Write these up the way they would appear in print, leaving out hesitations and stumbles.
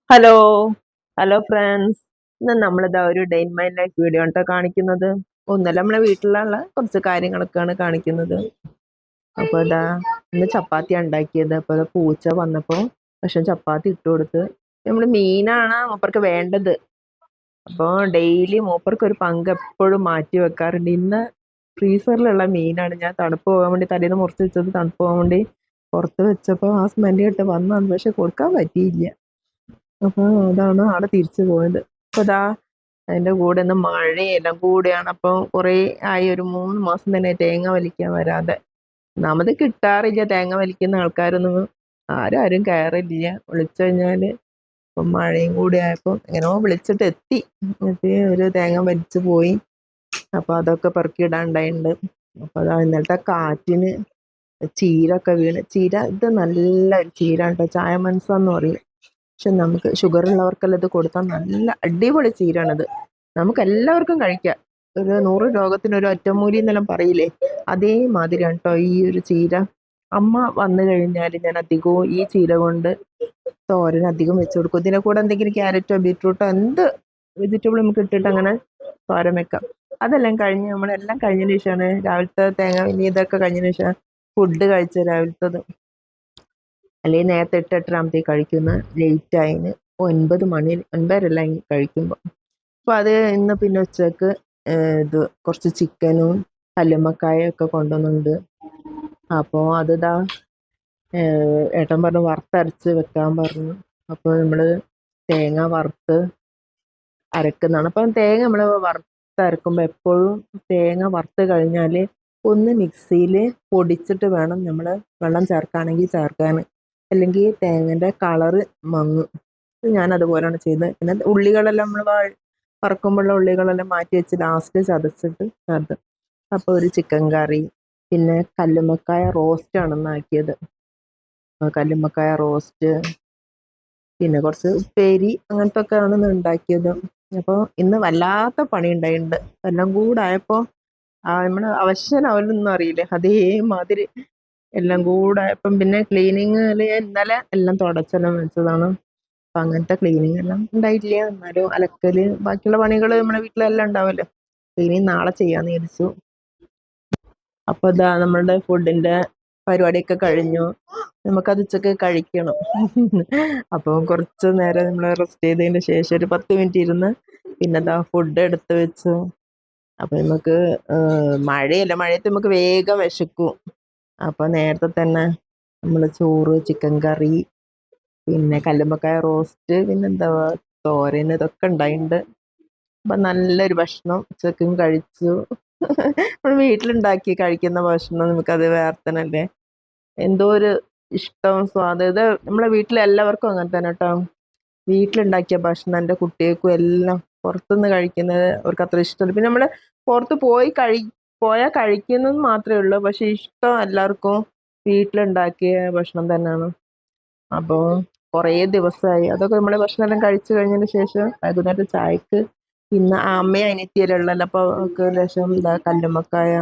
Hello hello friends. ഇന്ന് നമ്മളിതാ ഒരു day in my life video ആണ് ട്ടോ കാണിക്കുന്നത്. ഒന്നല്ല, നമ്മളെ വീട്ടിലുള്ള കുറച്ച് കാര്യങ്ങളൊക്കെയാണ് കാണിക്കുന്നത്. അപ്പോൾ ഇതാ ഇന്ന് ചപ്പാത്തി ഉണ്ടാക്കിയത്. അപ്പോൾ പൂച്ച വന്നപ്പോൾ പക്ഷെ ചപ്പാത്തി ഇട്ട് കൊടുത്ത്. നമ്മൾ മീനാണ് മൂപ്പർക്ക് വേണ്ടത്. അപ്പോൾ ഡെയിലി മൂപ്പർക്ക് ഒരു പങ്ക് എപ്പോഴും മാറ്റി വെക്കാറുണ്ട്. ഇന്ന് ഫ്രീസറിലുള്ള മീനാണ്. ഞാൻ തണുപ്പ് പോകാൻ വേണ്ടി തലേന്ന് മുറിച്ച് വെച്ചത് തണുപ്പ് പോകാൻ വേണ്ടി പുറത്ത് വെച്ചപ്പോൾ ആ സ്മെല്ല് കേട്ട് വന്നു, പക്ഷെ കൊടുക്കാൻ പറ്റിയില്ല. അപ്പോൾ അതാണ് ആള് തിരിച്ചു പോയത്. അപ്പോൾ ദാ അതിൻ്റെ കൂടെ ഇന്ന് മഴയെല്ലാം കൂടെയാണ്. അപ്പോൾ കുറേ ആയി, ഒരു 3 മാസം തന്നെ തേങ്ങ വലിക്കാൻ വരാതെ. ഒന്നാമത് കിട്ടാറില്ല, തേങ്ങ വലിക്കുന്ന ആൾക്കാരൊന്നും ആരും കയറില്ല. വിളിച്ചു കഴിഞ്ഞാൽ ഇപ്പം മഴയും കൂടി ആയപ്പോൾ എങ്ങനെയോ വിളിച്ചിട്ട് എത്തി. ഒരു തേങ്ങ വലിച്ചു പോയി. അപ്പോൾ അതൊക്കെ പെറുക്കിയിടാനുണ്ടായിട്ടുണ്ട്. അപ്പോൾ അതാ ഇന്നലത്തെ കാറ്റിന് ചീരൊക്കെ വീണ്. ചീര ഇത് നല്ല ചീര കേട്ടോ, ചായ മനസ്സെന്ന് പറയും. പക്ഷെ നമുക്ക് ഷുഗർ ഉള്ളവർക്കെല്ലാം ഇത് കൊടുത്താൽ നല്ല അടിപൊളി ചീരാണിത്. നമുക്ക് എല്ലാവർക്കും കഴിക്കാം. ഒരു 100 രോഗത്തിന് ഒരു ഒറ്റമൂലി എന്നെല്ലാം പറയില്ലേ, അതേമാതിരിയാണ് കേട്ടോ ഈ ഒരു ചീര. അമ്മ വന്നു കഴിഞ്ഞാൽ ഞാൻ അധികവും ഈ ചീര കൊണ്ട് തോരൻ അധികം വെച്ച് കൊടുക്കും. ഇതിനെ കൂടെ എന്തെങ്കിലും ക്യാരറ്റോ ബീറ്റ്റൂട്ടോ എന്ത് വെജിറ്റബിൾ നമുക്ക് ഇട്ടിട്ട് അങ്ങനെ തോരൻ വെക്കാം. അതെല്ലാം കഴിഞ്ഞ് നമ്മളെല്ലാം കഴിഞ്ഞതിന് ശേഷമാണ് രാവിലത്തെ തേങ്ങ ഇനി ഇതൊക്കെ കഴിഞ്ഞതിന് ശേഷം ഫുഡ് കഴിച്ചത് രാവിലത്തത്. അല്ലെങ്കിൽ നേരത്തെ 8-8:30 കഴിക്കുന്ന, ലേറ്റ് ആയിന് 9 മണി 9:30 കഴിക്കുമ്പോൾ. അപ്പോൾ അത് ഇന്ന് പിന്നെ ഉച്ചക്ക് ഇത് കുറച്ച് ചിക്കനും കല്ലുമ്മക്കായ ഒക്കെ കൊണ്ടുവന്നുണ്ട്. അപ്പോൾ അതിതാ ഏട്ടൻ പറഞ്ഞു വറുത്തരച്ച് വെക്കാൻ പറഞ്ഞു. അപ്പോൾ നമ്മൾ തേങ്ങ വറുത്ത് അരക്കുന്നതാണ്. അപ്പം തേങ്ങ നമ്മൾ വറുത്തരക്കുമ്പോൾ എപ്പോഴും തേങ്ങ വറുത്ത് കഴിഞ്ഞാൽ ഒന്ന് മിക്സിയിൽ പൊടിച്ചിട്ട് വേണം നമ്മൾ വെള്ളം ചേർക്കുകയാണെങ്കിൽ ചേർക്കാൻ. അല്ലെങ്കിൽ തേങ്ങൻ്റെ കളറ് മങ്ങും. ഞാൻ അതുപോലെയാണ് ചെയ്യുന്നത്. പിന്നെ ഉള്ളികളെല്ലാം നമ്മൾ വറക്കുമ്പോഴുള്ള ഉള്ളികളെല്ലാം മാറ്റി വെച്ച് ലാസ്റ്റ് ചതച്ചിട്ട് ചേർത്ത്. അപ്പോൾ ഒരു ചിക്കൻ കറി, പിന്നെ കല്ലുമ്മക്കായ റോസ്റ്റാണ് ഇന്നാക്കിയത്. കല്ലുമ്മക്കായ റോസ്റ്റ്, പിന്നെ കുറച്ച് ഉപ്പേരി അങ്ങനത്തെ ഒക്കെയാണ് ഇന്ന് ഉണ്ടാക്കിയത്. അപ്പോൾ ഇന്ന് വല്ലാത്ത പണി ഉണ്ടായിട്ടുണ്ട്. എല്ലാം കൂടെ ആയപ്പോൾ നമ്മൾ അവശനാവലൊന്നും അറിയില്ലേ, അതേമാതിരി എല്ലാം കൂടെ ആയപ്പം പിന്നെ ക്ലീനിങ്ങിൽ ഞാൻ ഇന്നലെ എല്ലാം തുടച്ചെല്ലാം വെച്ചതാണ്. അപ്പം അങ്ങനത്തെ ക്ലീനിങ് എല്ലാം ഉണ്ടായിട്ടില്ല. എന്നാലും അലക്കൽ ബാക്കിയുള്ള പണികൾ നമ്മുടെ വീട്ടിലെല്ലാം ഉണ്ടാവുമല്ലോ. ക്ലീനിങ് നാളെ ചെയ്യാമെന്ന് വിചാരിച്ചു. അപ്പോൾ ഇതാ നമ്മളുടെ ഫുഡിൻ്റെ പരിപാടിയൊക്കെ കഴിഞ്ഞു. നമുക്കത് ഉച്ചക്ക് കഴിക്കണം. അപ്പോൾ കുറച്ച് നേരം നമ്മൾ റെസ്റ്റ് ചെയ്തതിന് ശേഷം ഒരു 10 മിനിറ്റ് ഇരുന്ന് പിന്നെ ഇതാ ഫുഡ് എടുത്ത് വെച്ചു. അപ്പോൾ നമുക്ക് മഴയല്ല, മഴയത്ത് നമുക്ക് വേഗം വിശക്കും. അപ്പോൾ നേരത്തെ തന്നെ നമ്മൾ ചോറ്, ചിക്കൻ കറി, പിന്നെ കല്ലുമ്മക്കായ റോസ്റ്റ്, പിന്നെന്താ തോരൻ, ഇതൊക്കെ ഉണ്ടായിട്ടുണ്ട്. അപ്പം നല്ലൊരു ഭക്ഷണം ഉച്ചക്കും കഴിച്ചു. നമ്മൾ വീട്ടിലുണ്ടാക്കി കഴിക്കുന്ന ഭക്ഷണം നമുക്കത് വേറെ തന്നെ അല്ലേ, എന്തോ ഒരു ഇഷ്ടവും സ്വാദ്. ഇത് നമ്മളെ വീട്ടിലെ എല്ലാവർക്കും അങ്ങനെ തന്നെ കേട്ടോ. വീട്ടിലുണ്ടാക്കിയ ഭക്ഷണം എൻ്റെ കുട്ടികൾക്കും എല്ലാം പുറത്തുനിന്ന് കഴിക്കുന്നത് അവർക്ക് അത്ര ഇഷ്ടമല്ല. പിന്നെ നമ്മൾ പുറത്ത് പോയാൽ കഴിക്കുന്നത് മാത്രമേ ഉള്ളൂ, പക്ഷെ ഇഷ്ടം എല്ലാവർക്കും വീട്ടിലുണ്ടാക്കിയ ഭക്ഷണം തന്നെയാണ്. അപ്പോൾ കുറേ ദിവസമായി അതൊക്കെ നമ്മൾ ഭക്ഷണം എല്ലാം കഴിച്ചു കഴിഞ്ഞതിന് ശേഷം വൈകുന്നേരത്തെ ചായക്ക് പിന്നെ അമ്മയും അനിയത്തിയെല്ലാം ഉള്ളല്ലോ. അപ്പോൾ അവർക്ക് ലേശം കല്ലുമ്മക്കായ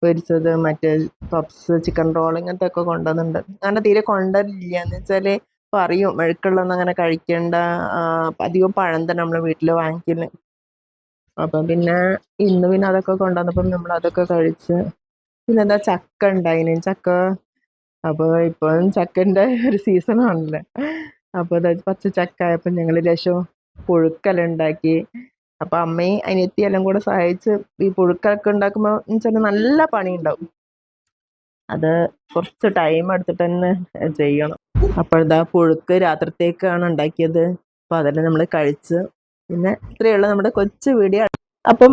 പൊരിച്ചത്, മറ്റേ പപ്സ്, ചിക്കൻ റോൾ ഇങ്ങനത്തെ ഒക്കെ കൊണ്ടുവന്നിട്ടുണ്ട്. അങ്ങനെ തീരെ കൊണ്ടുവരില്ല എന്ന് വെച്ചാൽ പറയും മെഴുക്കുള്ളതൊന്നും അങ്ങനെ കഴിക്കേണ്ട, അധികം പഴം തന്നെ നമ്മൾ വീട്ടിൽ വാങ്ങിക്കല്. അപ്പം പിന്നെ ഇന്ന് പിന്നെ അതൊക്കെ കൊണ്ടുവന്നപ്പം നമ്മൾ അതൊക്കെ കഴിച്ച്. പിന്നെന്താ ചക്ക ഉണ്ടായിന്, ചക്ക. അപ്പോൾ ഇപ്പം ചക്കൻ്റെ ഒരു സീസണാണല്ലോ. അപ്പോൾ അതായത് പച്ച ചക്ക ആയപ്പോൾ ഞങ്ങൾ ലേശം പുഴുക്കെല്ലാം ഉണ്ടാക്കി. അപ്പോൾ അമ്മയും അനിയത്തിയും എല്ലാം കൂടെ സഹായിച്ച് ഈ പുഴുക്കൊക്കെ ഉണ്ടാക്കുമ്പോൾ എന്ന് വെച്ചാൽ നല്ല പണിയുണ്ടാവും. അത് കുറച്ച് ടൈം എടുത്തിട്ട് തന്നെ ചെയ്യണം. അപ്പോഴിതാ പുഴുക്ക് രാത്രിത്തേക്കാണ് ഉണ്ടാക്കിയത്. അപ്പോൾ അതെല്ലാം നമ്മൾ കഴിച്ച്. പിന്നെ ഇത്രയുള്ള നമ്മുടെ കൊച്ചു വീഡിയോ. അപ്പം